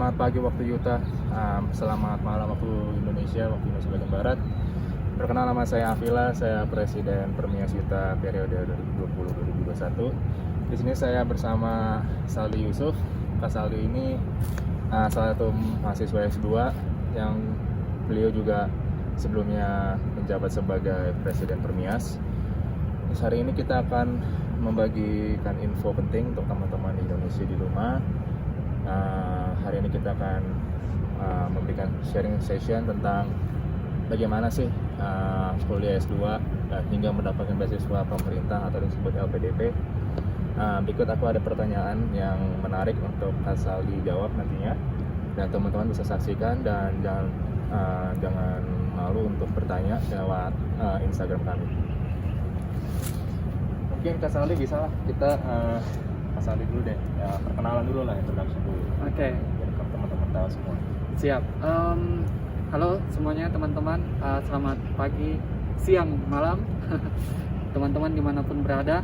Selamat pagi waktu Utah, selamat malam waktu Indonesia bagian Barat. Perkenalkan, nama saya Afila, saya Presiden Permias Utah periode 2020-2021. Di sini saya bersama Saldi Yusuf. Kak Saldi ini salah satu mahasiswa S2 yang beliau juga sebelumnya menjabat sebagai Presiden Permias. Hari ini kita akan membagikan info penting untuk teman-teman di Indonesia di rumah. Hari ini kita akan memberikan sharing session tentang bagaimana sih kuliah S2 hingga mendapatkan beasiswa pemerintah atau disebut LPDP. Berikut aku ada pertanyaan yang menarik untuk Kak Saldi jawab nantinya, dan teman-teman bisa saksikan dan jangan malu untuk bertanya lewat Instagram kami. Mungkin Kak Saldi bisa lah kita Kak Saldi dulu deh, perkenalan dulu lah, introduction dulu. Oke. Biar teman-teman tahu semua. Siap. Halo semuanya teman-teman, selamat pagi, siang, malam teman-teman dimanapun berada.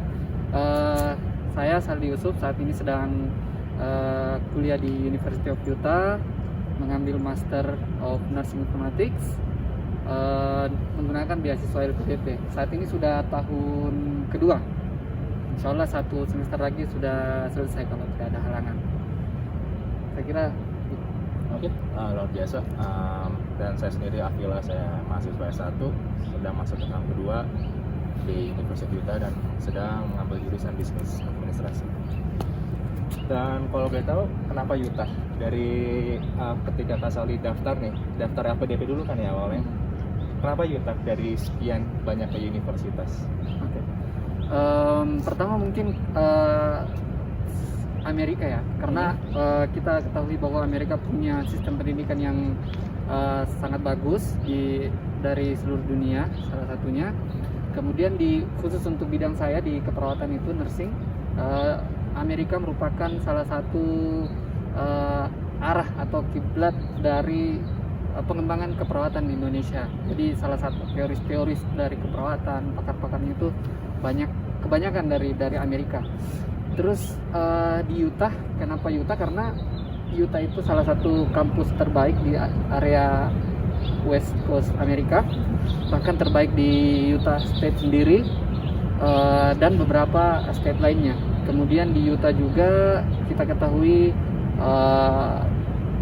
Saya Saldi Yusuf, saat ini sedang kuliah di University of Utah, mengambil Master of Nursing Informatics, menggunakan beasiswa LPDP. Saat ini sudah tahun kedua. Insya Allah 1 semester lagi sudah selesai kalau tidak ada halangan. Saya kira Oke, luar biasa. Dan saya sendiri Afila, saya mahasiswa S1, sedang masuk ke tahun kedua di University Utah dan sedang mengambil jurusan bisnis administrasi. Dan kalau boleh tahu, kenapa Utah? Dari ketika Kak Saldi daftar LPDP dulu kan ya awalnya. Kenapa Utah dari sekian banyaknya universitas? Oke. Pertama mungkin Amerika ya, karena kita ketahui bahwa Amerika punya sistem pendidikan yang sangat bagus dari seluruh dunia, salah satunya. Kemudian khusus untuk bidang saya di keperawatan itu nursing, Amerika merupakan salah satu arah atau kiblat dari pengembangan keperawatan di Indonesia. Jadi salah satu teoris dari keperawatan, pakar-pakarnya itu kebanyakan dari Amerika. Terus di Utah, kenapa Utah? Karena Utah itu salah satu kampus terbaik di area West Coast Amerika, bahkan terbaik di Utah State sendiri dan beberapa state lainnya. Kemudian di Utah juga kita ketahui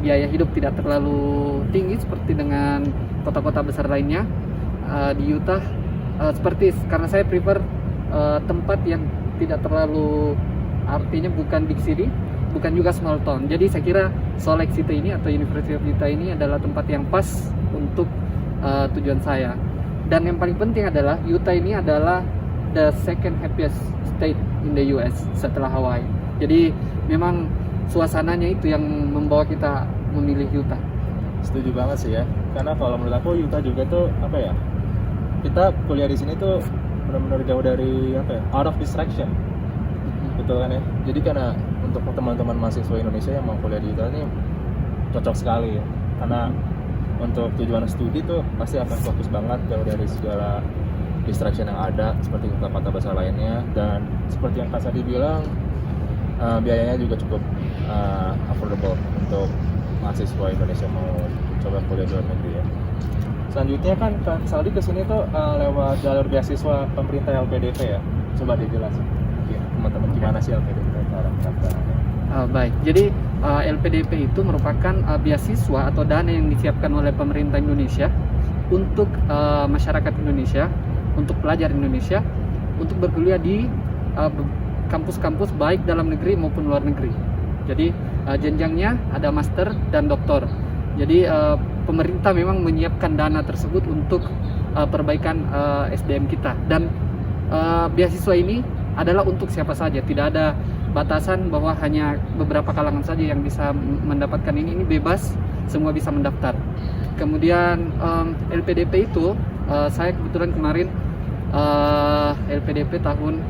biaya hidup tidak terlalu tinggi seperti dengan kota-kota besar lainnya. Di Utah karena saya prefer tempat yang tidak terlalu, artinya bukan big city, bukan juga small town. Jadi saya kira Salt Lake City ini atau University of Utah ini adalah tempat yang pas untuk tujuan saya. Dan yang paling penting adalah Utah ini adalah the second happiest state in the US setelah Hawaii. Jadi memang suasananya itu yang membawa kita memilih Utah. Setuju banget sih ya, karena kalau menurut aku Utah juga tuh kita kuliah di sini tuh benar-benar jauh dari out of distraction. Betul kan ya? Jadi karena untuk teman-teman mahasiswa Indonesia yang mau kuliah di Utah ini cocok sekali ya, karena untuk tujuan studi tuh pasti akan fokus banget jauh dari segala distraction yang ada seperti kota-kota besar lainnya. Dan seperti yang Kak Saldi bilang, biayanya juga cukup affordable untuk mahasiswa Indonesia mau coba kuliah di luar negeri ya. Selanjutnya kan Kak Saldi kesini tuh lewat jalur beasiswa pemerintah LPDP ya. Coba dijelasin teman-teman gimana sih LPDP cara pendaftarannya. Baik, jadi LPDP itu merupakan beasiswa atau dana yang disiapkan oleh pemerintah Indonesia untuk masyarakat Indonesia, untuk pelajar Indonesia, untuk berkuliah di kampus-kampus baik dalam negeri maupun luar negeri. Jadi jenjangnya ada master dan doktor. Jadi pemerintah memang menyiapkan dana tersebut untuk perbaikan SDM kita. Dan beasiswa ini adalah untuk siapa saja, tidak ada batasan bahwa hanya beberapa kalangan saja yang bisa mendapatkan ini bebas, semua bisa mendaftar. Kemudian LPDP itu saya kebetulan kemarin LPDP tahun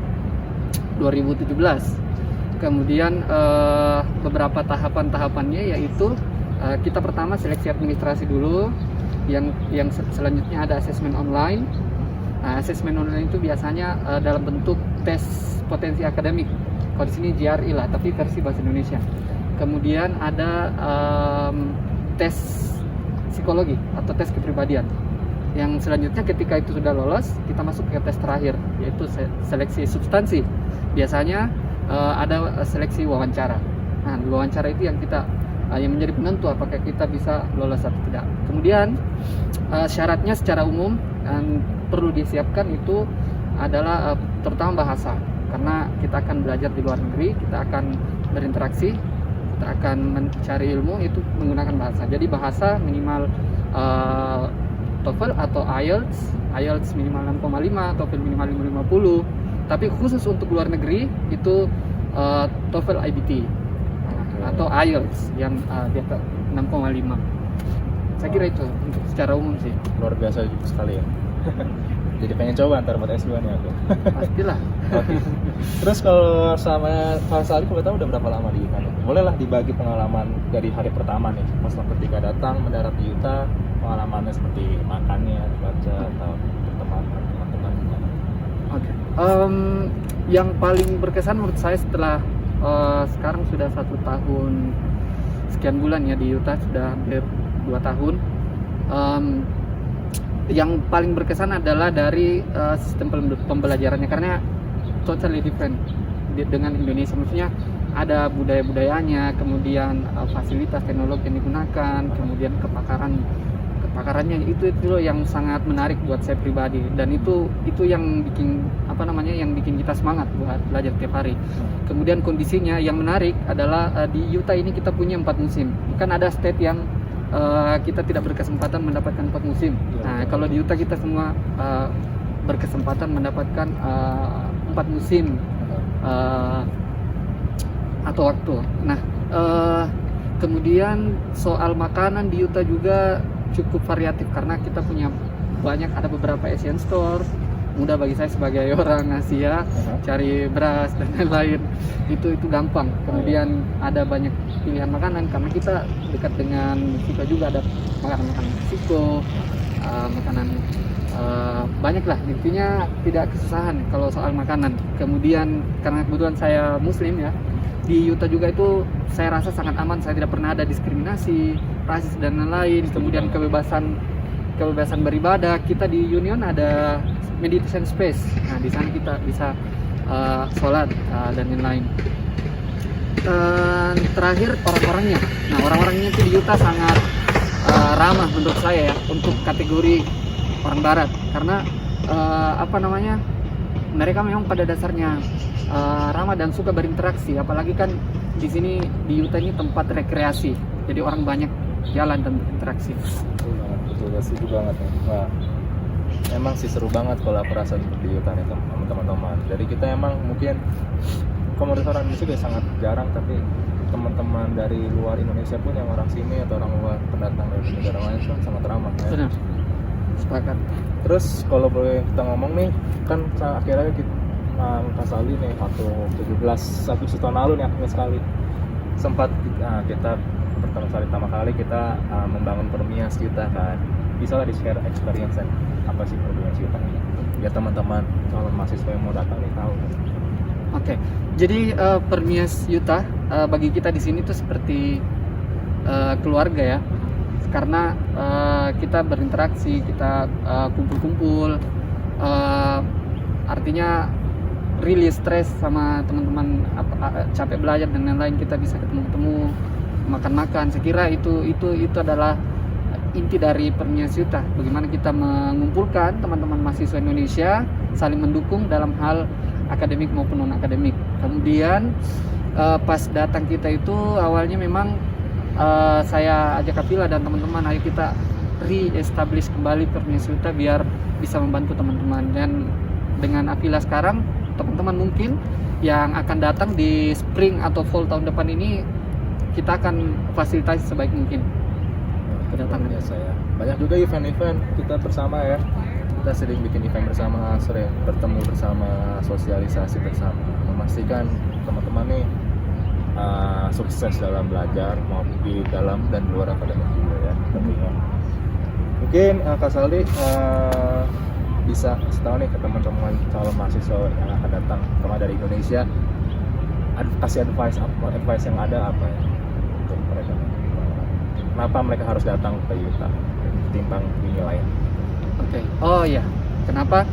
2017. Kemudian beberapa tahapannya yaitu kita pertama seleksi administrasi dulu, yang selanjutnya ada asesmen online. Asesmen online itu biasanya dalam bentuk tes potensi akademik. Kalau di sini GRE lah, tapi versi bahasa Indonesia. kemudian ada tes psikologi atau tes kepribadian. Yang selanjutnya ketika itu sudah lolos, kita masuk ke tes terakhir, yaitu seleksi substansi. Biasanya ada seleksi wawancara. Nah, di wawancara itu yang yang menjadi penentu apakah kita bisa lolos atau tidak. Kemudian syaratnya secara umum yang perlu disiapkan itu adalah terutama bahasa, karena kita akan belajar di luar negeri, kita akan berinteraksi, kita akan mencari ilmu itu menggunakan bahasa. Jadi bahasa minimal TOEFL atau IELTS minimal 6,5, TOEFL minimal 550. Tapi khusus untuk luar negeri itu TOEFL IBT atau IELTS yang di atas 6,5. Saya kira itu untuk secara umum sih. Luar biasa sekali ya. Jadi pengen coba ntar buat S2 nih aku. Pastilah. Oke. Terus kalau sama Kak Saldi, kalau tahu udah berapa lama di Utah? Bolehlah dibagi pengalaman dari hari pertama nih, pas ketika datang mendarat di Utah, pengalamannya seperti makannya, baca atau pertemanan teman-teman gimana? Oke. Yang paling berkesan menurut saya setelah sekarang sudah 1 tahun sekian bulan ya di Utah, sudah hampir 2 tahun. Yang paling berkesan adalah dari sistem pembelajarannya, karena totally different dengan Indonesia. Maksudnya ada budaya-budayanya, kemudian fasilitas teknologi yang digunakan, kemudian kepakarannya itu yang sangat menarik buat saya pribadi, dan itu yang bikin yang bikin kita semangat buat belajar tiap hari. Kemudian kondisinya yang menarik adalah di Utah ini kita punya 4 musim. Kan ada state yang kita tidak berkesempatan mendapatkan 4 musim. Nah, kalau di Utah kita semua berkesempatan mendapatkan 4 musim atau waktu. Nah, kemudian soal makanan di Utah juga cukup variatif karena kita punya ada beberapa Asian store. Mudah bagi saya sebagai orang Asia cari beras dan lain-lain itu gampang. Kemudian ada banyak pilihan makanan karena kita dekat dengan Meksiko, juga ada makanan Meksiko, makanan banyak lah, intinya tidak kesusahan kalau soal makanan. Kemudian karena kebetulan saya Muslim ya, di Utah juga itu saya rasa sangat aman, saya tidak pernah ada diskriminasi, rasis dan lain-lain. Kemudian kebebasan beribadah. Kita di Union ada meditation space. Nah, di sana kita bisa sholat dan lain-lain. Terakhir orang-orangnya. Nah, orang-orangnya itu di Utah sangat ramah menurut saya ya untuk kategori orang Barat, karena mereka memang pada dasarnya ramah dan suka berinteraksi. Apalagi kan di sini di Utah ini tempat rekreasi, jadi orang banyak jalan dan berinteraksi. Betul, setuju banget nih. Wah, emang sih seru banget kalau aku rasa di Utah nih teman-teman. Jadi kita emang mungkin komunitas orang Indonesia juga sangat jarang, tapi teman-teman dari luar Indonesia pun yang orang sini atau orang luar pendatang dari negara lain kan sangat ramah ya. Benar, sepakat. Terus kalau boleh kita ngomong nih, kan akhirnya Kak Saldi nih waktu 17 tahun lalu nih akhirnya sekali sempat kita pertama kali kita membangun Permias Utah kan. Bisa lah di-share experience apa sih Permias Utah ini? Biar teman-teman calon mahasiswa yang mau datang nih tahu. Oke. Jadi Permias Utah bagi kita di sini tuh seperti keluarga ya. Karena kita berinteraksi, kita kumpul-kumpul, artinya rilis stres sama teman-teman, capek belajar dan lain-lain, kita bisa ketemu-ketemu, makan-makan. Saya kira itu adalah inti dari Permias Utah. Bagaimana kita mengumpulkan teman-teman mahasiswa Indonesia saling mendukung dalam hal akademik maupun non akademik. Kemudian pas datang kita itu awalnya memang saya ajak Kapila dan teman-teman, ayo kita re-establish kembali Permias Utah biar bisa membantu teman-teman. Dan dengan Apila sekarang, teman-teman mungkin yang akan datang di spring atau fall tahun depan ini, kita akan fasilitasi sebaik mungkin kedatangan. Saya banyak juga event-event kita bersama ya. Kita sering bikin event bersama, sering bertemu bersama, sosialisasi bersama, memastikan teman-teman nih sukses dalam belajar maupun di dalam dan luar akademik juga ya tentunya. Mungkin Kak Saldi bisa setahu nih ke teman-teman calon mahasiswa yang akan datang dari Indonesia, kasih advice yang ada apa ya? kenapa mereka harus datang ke Utah ketimbang uni lain. Oke. Oh ya, kenapa?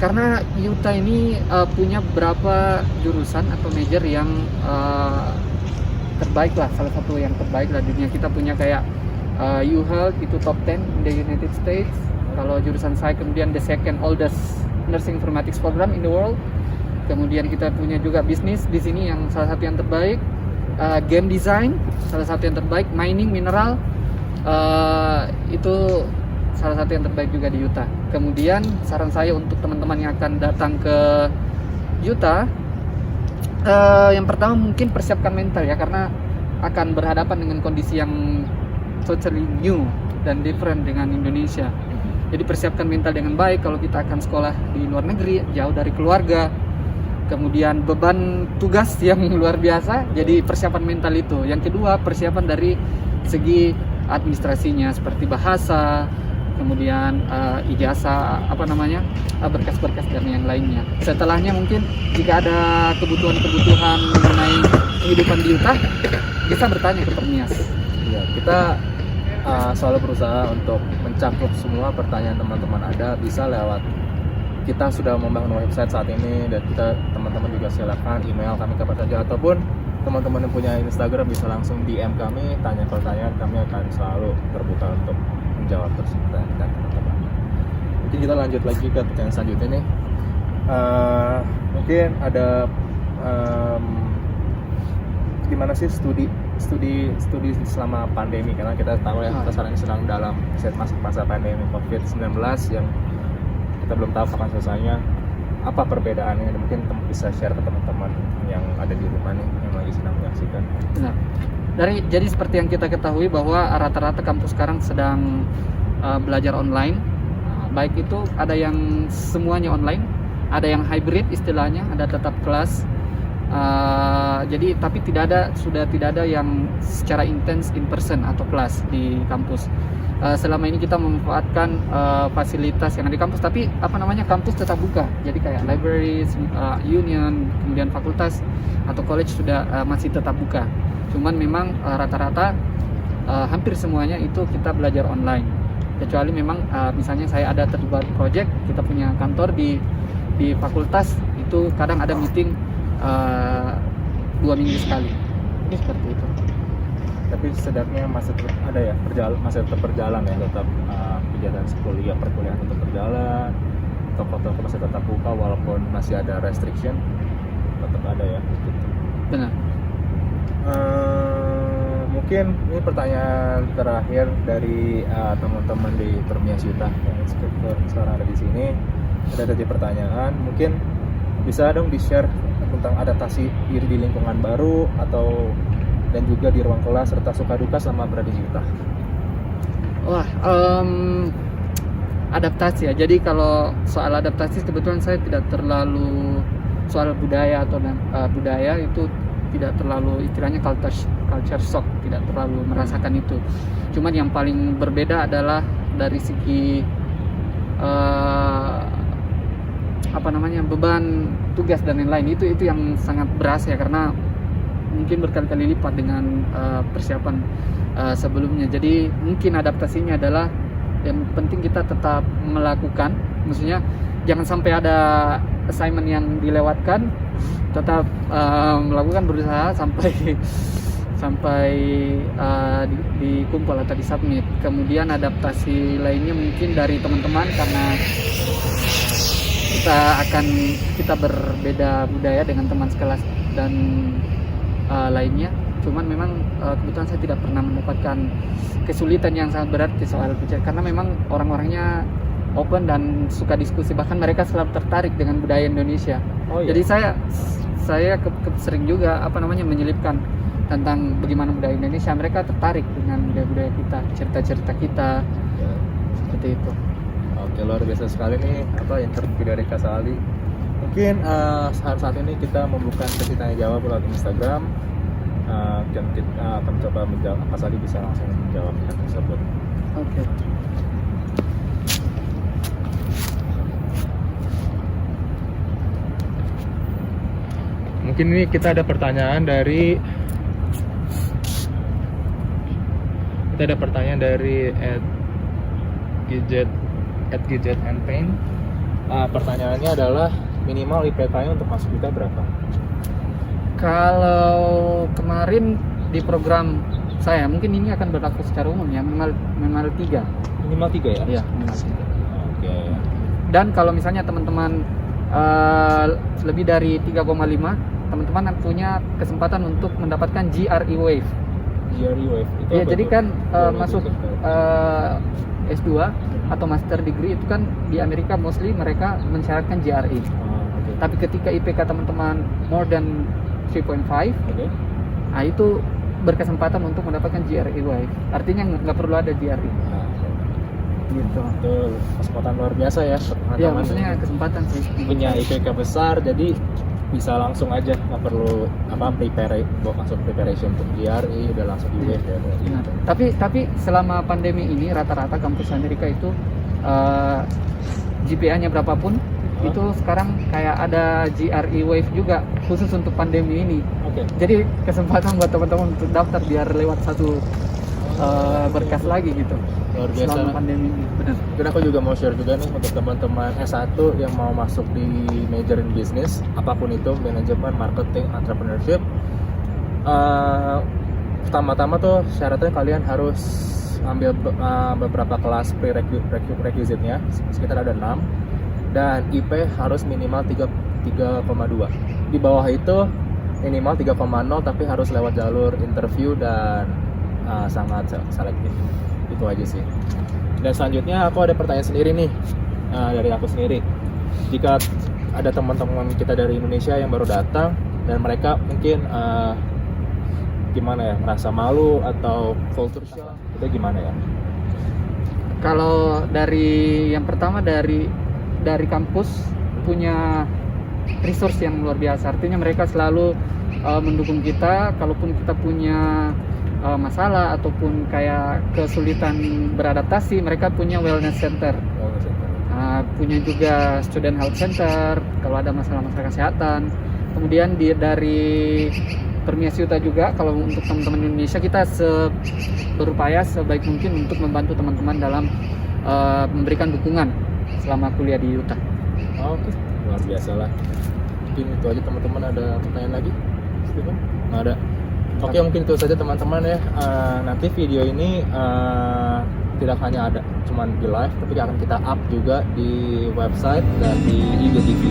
Karena Utah ini punya beberapa jurusan atau major yang terbaik lah, salah satu yang terbaik lah di dunia. Kita punya kayak UHealth itu top 10 in the United States. Kalau jurusan saya kemudian the second oldest nursing informatics program in the world. Kemudian kita punya juga bisnis di sini yang salah satu yang terbaik, game design salah satu yang terbaik, mining mineral itu salah satu yang terbaik juga di Utah. Kemudian saran saya untuk teman-teman yang akan datang ke Utah, yang pertama mungkin persiapkan mental ya, karena akan berhadapan dengan kondisi yang totally new dan different dengan Indonesia. Jadi persiapkan mental dengan baik kalau kita akan sekolah di luar negeri, jauh dari keluarga. Kemudian beban tugas yang luar biasa, jadi persiapan mental itu. Yang kedua, persiapan dari segi administrasinya seperti bahasa, kemudian ijazah, berkas-berkas dan yang lainnya. Setelahnya mungkin jika ada kebutuhan-kebutuhan mengenai kehidupan di Utah, bisa bertanya ke Permias. Ya, kita selalu berusaha untuk mencakup semua pertanyaan teman-teman ada, bisa lewat kita sudah membangun website saat ini, dan kita teman-teman juga silakan email kami kapan saja, ataupun teman-teman yang punya Instagram bisa langsung DM kami, tanya pertanyaan, kami akan selalu terbuka untuk menjawab pertanyaan teman-teman. Mungkin kita lanjut lagi ke pertanyaan selanjutnya nih. Mungkin ada gimana sih studi selama pandemi, karena kita tahu ya kita sekarang sedang dalam masa pandemi COVID-19 yang kita belum tahu kapan selesainya, apa perbedaannya, dan mungkin bisa share ke teman-teman yang ada di rumah nih yang lagi sedang menyaksikan. Nah, jadi seperti yang kita ketahui bahwa rata-rata kampus sekarang sedang belajar online. Baik itu ada yang semuanya online, ada yang hybrid istilahnya, ada tetap kelas. Jadi tapi sudah tidak ada yang secara intens in person atau kelas di kampus. Selama ini kita memanfaatkan fasilitas yang ada di kampus, tapi kampus tetap buka. Jadi kayak library, union, kemudian fakultas atau college sudah masih tetap buka. Cuman memang rata-rata hampir semuanya itu kita belajar online. Kecuali memang misalnya saya ada terlibat project, kita punya kantor di fakultas, itu kadang ada meeting 2 minggu sekali. Ini seperti itu. Tapi setidaknya masih tetap berjalan ya, tetap kegiatan perkuliahan tetap berjalan, toko-toko masih tetap buka walaupun masih ada restriction, tetap ada ya gitu. Benar. Mungkin ini pertanyaan terakhir dari teman-teman di Permias Utah yang sekarang ada di sini. Ada pertanyaan, mungkin bisa dong di-share tentang adaptasi diri di lingkungan baru dan juga di ruang kelas, serta suka duka selama berada di Utah. Wah, adaptasi ya. Jadi kalau soal adaptasi kebetulan saya tidak terlalu soal budaya atau budaya itu tidak terlalu, istilahnya culture shock, tidak terlalu merasakan itu. Cuman yang paling berbeda adalah dari segi beban tugas dan lain-lain, itu yang sangat berasa ya, karena mungkin berkali-kali lipat dengan persiapan sebelumnya. Jadi mungkin adaptasinya adalah yang penting kita tetap melakukan, maksudnya jangan sampai ada assignment yang dilewatkan, tetap melakukan, berusaha sampai dikumpul atau disubmit. Kemudian adaptasi lainnya mungkin dari teman-teman, karena kita berbeda budaya dengan teman sekelas dan lainnya. Cuman memang kebetulan saya tidak pernah mendapatkan kesulitan yang sangat berat di soal budaya, karena memang orang-orangnya open dan suka diskusi, bahkan mereka selalu tertarik dengan budaya Indonesia. Oh, iya. Jadi saya sering juga menyelipkan tentang bagaimana budaya Indonesia, mereka tertarik dengan budaya-budaya kita, cerita-cerita kita, ya. Seperti itu. Oke, luar biasa sekali nih interview dari Kak Sali. Mungkin saat ini kita membuka sesi tanya jawab lewat Instagram, dan kita akan coba menjawab. Kak Sali bisa langsung menjawab hal tersebut. Oke. Mungkin ini kita ada pertanyaan dari Kita ada pertanyaan dari @gadget and paint. Pertanyaannya adalah minimal IPK-nya untuk masuk kita berapa? Kalau kemarin di program saya, mungkin ini akan berlaku secara umum ya, minimal 3. Minimal 3 ya? Iya, minimal 3. Oke. Dan kalau misalnya teman-teman lebih dari 3,5, teman-teman punya kesempatan untuk mendapatkan GRE Wave. GRE Wave itu Ya, apa jadi tuh? kan Boleh masuk diceritain? S2 atau master degree itu kan di Amerika mostly mereka mensyaratkan GRE. Oke. Tapi ketika IPK teman-teman more than 3.5, Oke. nah itu berkesempatan untuk mendapatkan GRE Wave. Artinya nggak perlu ada GRE. Nah, Gitu. itu kesempatan luar biasa ya buat Ya, teman-teman maksudnya yang kesempatan sih. punya IPK besar, jadi bisa langsung aja, nggak perlu buat langsung preparation untuk GRE, udah langsung di wave ya. Nah, tapi selama pandemi ini rata-rata kampus Amerika itu GPA-nya berapapun itu sekarang kayak ada GRE Wave juga khusus untuk pandemi ini. Oke. Jadi kesempatan buat teman-teman untuk daftar biar lewat satu berkas lagi gitu. Luar biasa Selama lah. pandemi ini. Benar. Dan aku juga mau share juga nih untuk teman-teman S1 yang mau masuk di major in business, apapun itu, manajemen, marketing, entrepreneurship. Pertama-tama tuh syaratnya kalian harus ambil beberapa kelas prerequisite-nya, sekitar ada 6, dan IP harus minimal 3,2. Di bawah itu minimal 3,0 tapi harus lewat jalur interview dan sangat selektif. Itu aja sih. Dan selanjutnya aku ada pertanyaan sendiri nih, dari aku sendiri. Jika ada teman-teman kita dari Indonesia yang baru datang dan mereka mungkin gimana ya, merasa malu atau culture shock, itu gimana ya? Kalau dari yang pertama dari kampus punya resource yang luar biasa. Artinya mereka selalu mendukung kita kalaupun kita punya masalah ataupun kayak kesulitan beradaptasi, mereka punya wellness center. Punya juga student health center kalau ada masalah-masalah kesehatan. Kemudian dari Permias Yuta juga, kalau untuk teman-teman Indonesia kita berupaya sebaik mungkin untuk membantu teman-teman dalam memberikan dukungan selama kuliah di Utah. Oke, luar biasa lah. Mungkin itu aja teman-teman. Ada pertanyaan lagi? Steven? Nggak ada. Oke, mungkin itu saja teman-teman ya. Nanti video ini tidak hanya ada cuman di live, tapi akan kita up juga di website dan di IGTV.